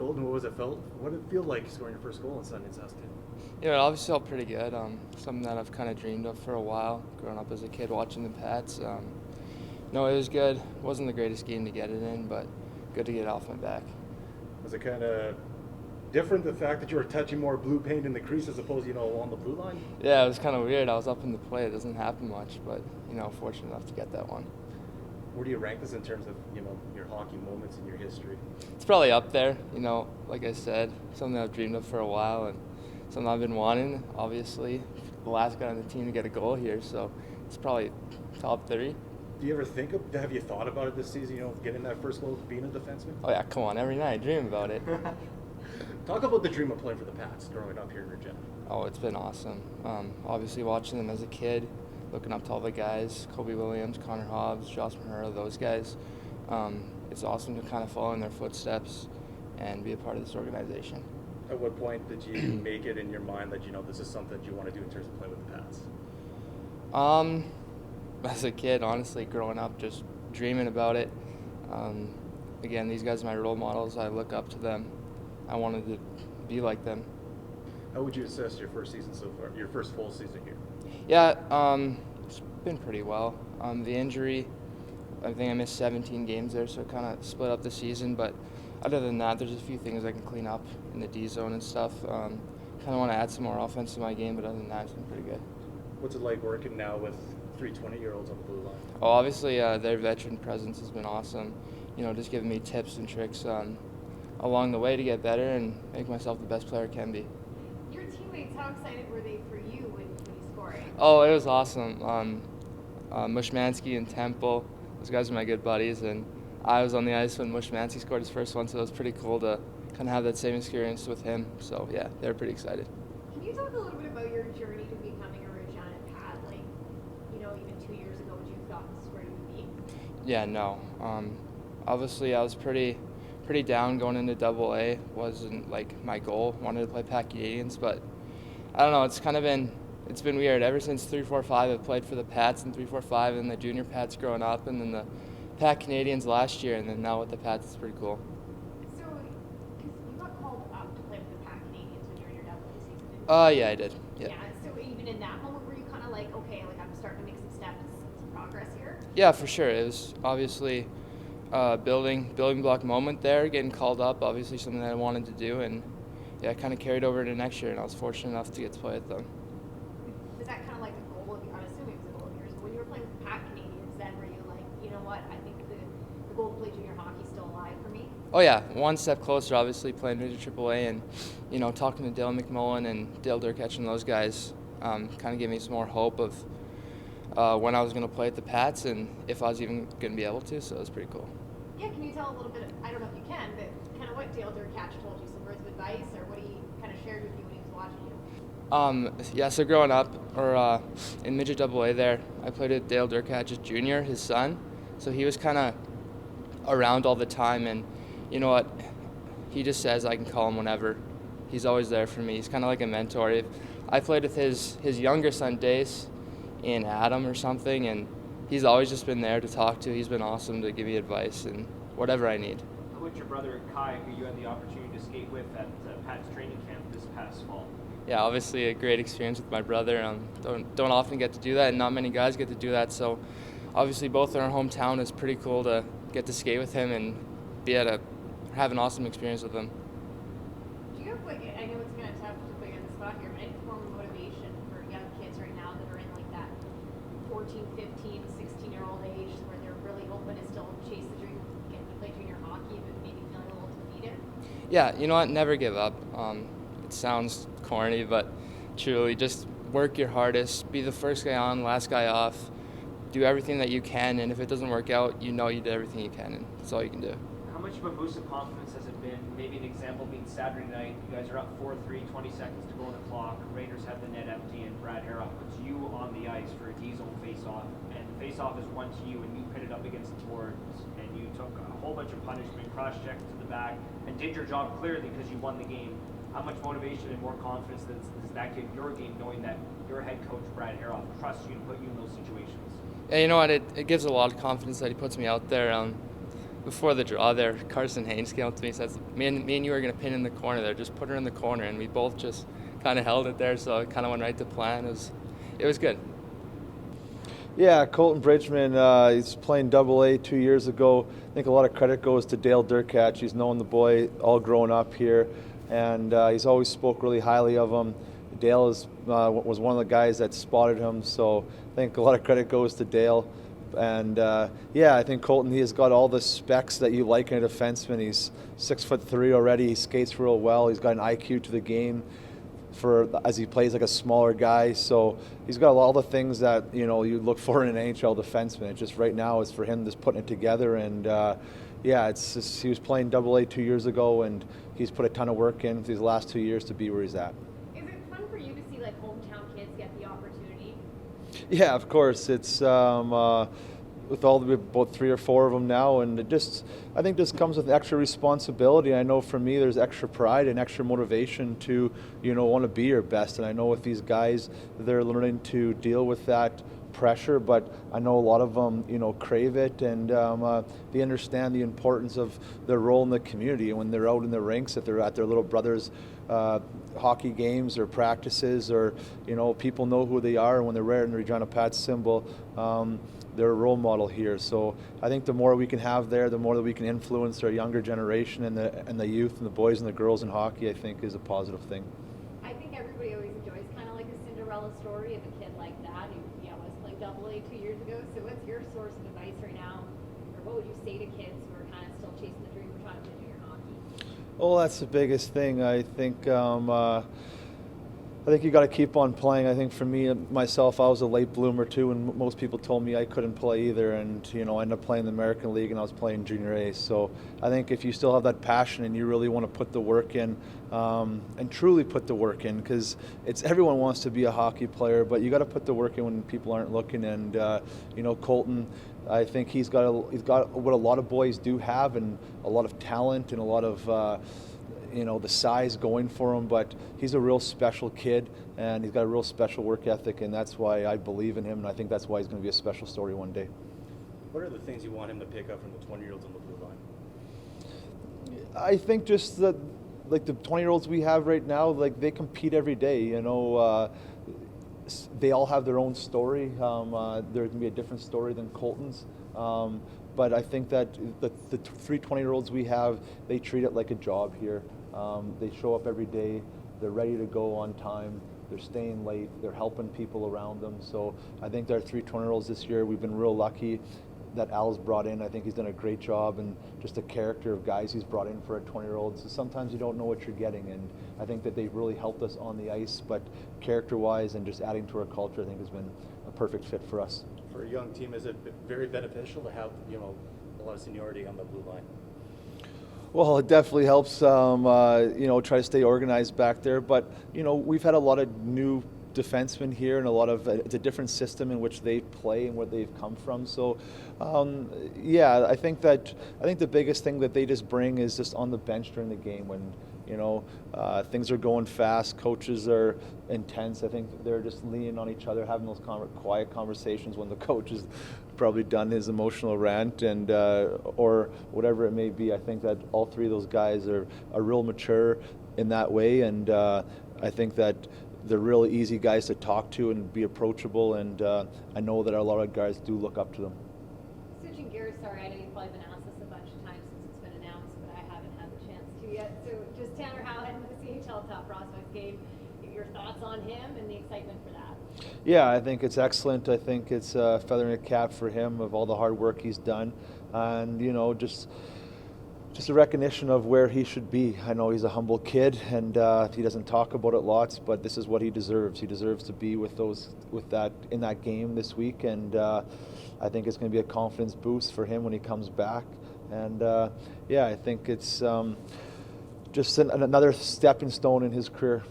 Kolten. What did it feel like scoring your first goal in Sunday in Saskatoon? Yeah, it obviously felt pretty good. Something that I've kind of dreamed of for a while, growing up as a kid watching the Pats. No, it was good. It wasn't the greatest game to get it in, but good to get it off my back. Was it kind of different, the fact that you were touching more blue paint in the crease as opposed to, along the blue line? Yeah, it was kind of weird. I was up in the play. It doesn't happen much, but, fortunate enough to get that one. Where do you rank this in terms of, your hockey moments in your history? It's probably up there, like I said, something I've dreamed of for a while and something I've been wanting, obviously. The last guy on the team to get a goal here, so it's probably top 3. Do you ever have you thought about it this season, getting that first goal, being a defenseman? Oh, yeah, come on. Every night I dream about it. Talk about the dream of playing for the Pats growing up here in Regina. Oh, it's been awesome. Obviously watching them as a kid, looking up to all the guys, Kobe Williams, Connor Hobbs, Josh Mahura, those guys. It's awesome to kind of follow in their footsteps and be a part of this organization. At what point did you make it in your mind that, this is something that you want to do in terms of playing with the Pats? As a kid, honestly, growing up, just dreaming about it. Again, these guys are my role models. I look up to them. I wanted to be like them. How would you assess your first season so far, your first full season here? Yeah, it's been pretty well. The injury, I think I missed 17 games there, so it kind of split up the season. But other than that, there's a few things I can clean up in the D zone and stuff. Kind of want to add some more offense to my game, but other than that, it's been pretty good. What's it like working now with 3 20-year-olds on the blue line? Oh, obviously, their veteran presence has been awesome. Just giving me tips and tricks along the way to get better and make myself the best player I can be. Your teammates, how excited were they for you when you scored? Oh, it was awesome. Mushmansky and Temple, those guys are my good buddies, and I was on the ice when Mushmansky scored his first one, so it was pretty cool to kind of have that same experience with him. So, yeah, they were pretty excited. Can you talk a little bit about your journey to becoming a Regina Pat? Even 2 years ago, would you have thought this is where you would be? Yeah, no. Obviously, I was pretty down going into AA. Wasn't like my goal. Wanted to play Pat Canadians, but I don't know. It's been weird. Ever since 3-4-5, I've played for the Pats and 3-4-5, and the junior Pats growing up, and then the Pat Canadians last year, and then now with the Pats, it's pretty cool. So, because you got called up to play with the Pat Canadians when you were in your AA season, didn't you? Yeah, I did. Yeah. So even in that moment, were you kind of like, okay, I'm starting to make some steps, some progress here? Yeah, for sure. It was obviously building block moment there, getting called up, obviously something that I wanted to do, and yeah, kind of carried over into next year, and I was fortunate enough to get to play with them. Is that kind of like a goal I'm assuming it was a goal of yours, when you were playing with the Pat Canadians, then were you like, you know what, I think the goal to play junior hockey is still alive for me? Oh yeah, one step closer, obviously playing Major AAA, and talking to Dale McMullen and Dale Durketch and those guys kind of gave me some more hope of when I was going to play at the Pats and if I was even going to be able to, so it was pretty cool. Yeah, can you tell a little bit, I don't know if you can, but kind of what Dale Durketch told you, some words of advice, or what he kind of shared with you when he was watching you? Yeah, so growing up, or in Midget AA there, I played with Dale Durketch as junior, his son, so he was kind of around all the time, and you know what, he just says I can call him whenever. He's always there for me. He's kind of like a mentor. I played with his younger son, Dace, in Adam or something, and he's always just been there to talk to. He's been awesome to give me advice and whatever I need. How about your brother Kai, who you had the opportunity to skate with at Pat's training camp this past fall? Yeah, obviously a great experience with my brother. Don't often get to do that, and not many guys get to do that. So obviously both in our hometown, it's pretty cool to get to skate with him and have an awesome experience with him. Do you have, I know it's kind of tough to put you on the spot here, but any form of motivation for young kids right now that are in like that 14, 15, 16-year-old age where they're really hoping to still chase the dream of getting to play junior hockey, but maybe feeling a little defeated? Yeah, you know what? Never give up. It sounds corny, but truly, just work your hardest. Be the first guy on, last guy off. Do everything that you can, and if it doesn't work out, you did everything you can, and that's all you can do. How much of a boost of confidence has it been? Maybe an example being Saturday night, you guys are up 4-3, 20 seconds to go on the clock. Raiders have the net empty, and Brad Herauf puts you on the ice for a D-zone face-off, and the face-off is won to you, and you pitted up against the boards, and you took a whole bunch of punishment, cross-checked to the back, and did your job clearly because you won the game. How much motivation and more confidence does that give your game, knowing that your head coach, Brad Herauf, trusts you to put you in those situations? Yeah, you know what? It gives a lot of confidence that he puts me out there. before the draw there, Carson Haynes came up to me and says, me and you are going to pin in the corner there. Just put her in the corner. And we both just kind of held it there, so it kind of went right to plan. It was good. Yeah, Kolten Bridgeman, he's playing Double-A 2 years ago. I think a lot of credit goes to Dale Durkach. He's known the boy all growing up here, and he's always spoke really highly of him. Dale was one of the guys that spotted him, so I think a lot of credit goes to Dale. And yeah, I think Kolten, he has got all the specs that you like in a defenseman. He's 6'3" already. He skates real well. He's got an IQ to the game as he plays like a smaller guy. So he's got all the things that you look for in an NHL defenseman. It's just right now it's for him just putting it together. And yeah, it's just, he was playing Double-A 2 years ago, and he's put a ton of work in these last 2 years to be where he's at. Is it fun for you to see like hometown kids get the opportunity? Yeah, of course. It's with about 3 or 4 of them now, and I think this comes with extra responsibility. I know for me, there's extra pride and extra motivation to want to be your best. And I know with these guys, they're learning to deal with that pressure, but I know a lot of them crave it, and they understand the importance of their role in the community. And when they're out in the rinks, if they're at their little brothers' hockey games or practices, or people know who they are, and when they're wearing the Regina Pats symbol, they're a role model here. So I think the more we can have there, the more that we can influence our younger generation and the youth and the boys and the girls in hockey, I think is a positive thing. I think everybody always enjoys kind of like a Cinderella story of a kid like that who was playing Double-A 2 years ago. So what's your source of advice right now, or what would you say to kids who are kind of still chasing the dream of trying to play junior hockey? Oh, that's the biggest thing. I think you got to keep on playing. I think for me, myself, I was a late bloomer too, and most people told me I couldn't play either. And I ended up playing the American League, and I was playing Junior A. So I think if you still have that passion and you really want to put the work in, and truly put the work in, because everyone wants to be a hockey player, but you got to put the work in when people aren't looking. And Kolten, I think he's got what a lot of boys do have, and a lot of talent and a lot of the size going for him, but he's a real special kid, and he's got a real special work ethic, and that's why I believe in him, and I think that's why he's going to be a special story one day. What are the things you want him to pick up from the 20-year-olds on the blue line? I think just the 20-year-olds we have right now, they compete every day. They all have their own story. There can be a different story than Kolten's. But I think that the 3 20-year-olds we have, they treat it like a job here. They show up every day. They're ready to go on time. They're staying late. They're helping people around them. So I think our 3 20-year-olds this year, we've been real lucky that Al's brought in. I think he's done a great job, and just the character of guys he's brought in for a 20-year-olds. So sometimes you don't know what you're getting, and I think that they've really helped us on the ice. But character-wise and just adding to our culture, I think has been a perfect fit for us. For a young team, is it very beneficial to have a lot of seniority on the blue line? Well, it definitely helps, try to stay organized back there. But, we've had a lot of new defensemen here, and it's a different system in which they play and where they've come from. So, yeah, I think the biggest thing that they just bring is just on the bench during the game when, things are going fast, coaches are intense. I think they're just leaning on each other, having those quiet conversations when the coach has probably done his emotional rant and or whatever it may be. I think that all 3 of those guys are real mature in that way, and I think that they're really easy guys to talk to and be approachable, and I know that a lot of guys do look up to them. Switching gears, sorry, I know you've probably been asked this a bunch of times since it's been announced, but I haven't had the chance to yet. So just Tanner Howard in the CHL Top Prospects game, your thoughts on him and the excitement for that? Yeah, I think it's excellent. I think it's a feather in the cap for him of all the hard work he's done, and just a recognition of where he should be. I know he's a humble kid, and he doesn't talk about it lots, but this is what he deserves. He deserves to be in that game this week, and I think it's going to be a confidence boost for him when he comes back. And yeah, I think it's just another stepping stone in his career.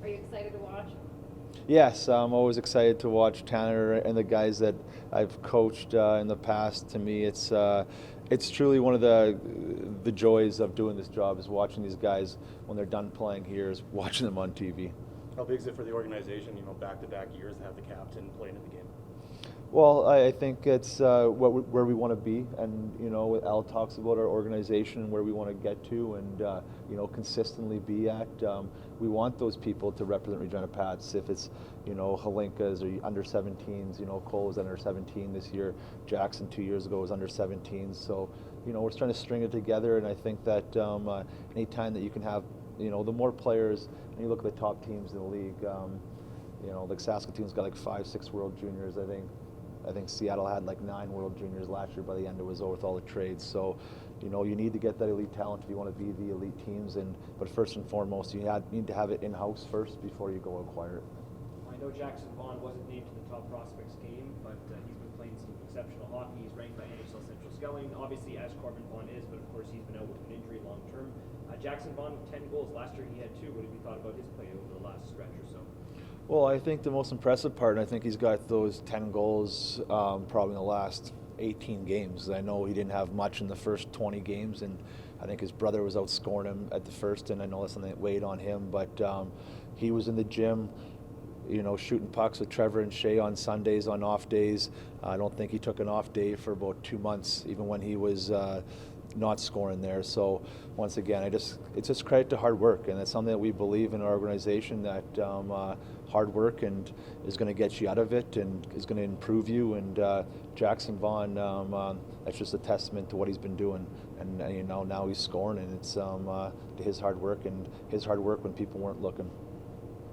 Are you excited to watch? Yes, I'm always excited to watch Tanner and the guys that I've coached in the past. To me, it's truly one of the joys of doing this job is watching these guys when they're done playing here, is watching them on TV. How big is it for the organization, back-to-back years to have the captain playing in the game? Well, I think it's where we want to be, and Al talks about our organization and where we want to get to, and consistently be at. We want those people to represent Regina Pats. If it's Halinka's or under 17s, Cole was under 17 this year. Jackson 2 years ago was under 17. So we're trying to string it together, and I think that any time that you can have the more players, and you look at the top teams in the league. Like Saskatoon's got like 5-6 World Juniors, I think. I think Seattle had like 9 World Juniors last year by the end it was over with all the trades. So, you need to get that elite talent if you want to be the elite teams. But first and foremost, you need to have it in-house first before you go acquire it. I know Jackson Vaughn wasn't named to the top prospects game, but he's been playing some exceptional hockey. He's ranked by NHL Central Scouting, obviously as Corbin Vaughn is, but of course he's been out with an injury long term. Jackson Vaughn with 10 goals. Last year he had 2. What have you thought about his play over the last stretch or so? Well, I think the most impressive part, and I think he's got those 10 goals probably in the last 18 games. I know he didn't have much in the first 20 games, and I think his brother was outscoring him at the first, and I know that's something that weighed on him, but he was in the gym, shooting pucks with Trevor and Shea on Sundays, on off days. I don't think he took an off day for about 2 months, even when he was not scoring there. So once again, it's just credit to hard work, and it's something that we believe in our organization, that hard work and is going to get you out of it and is going to improve you. And Jackson Vaughn, that's just a testament to what he's been doing, and now he's scoring, and it's to his hard work when people weren't looking.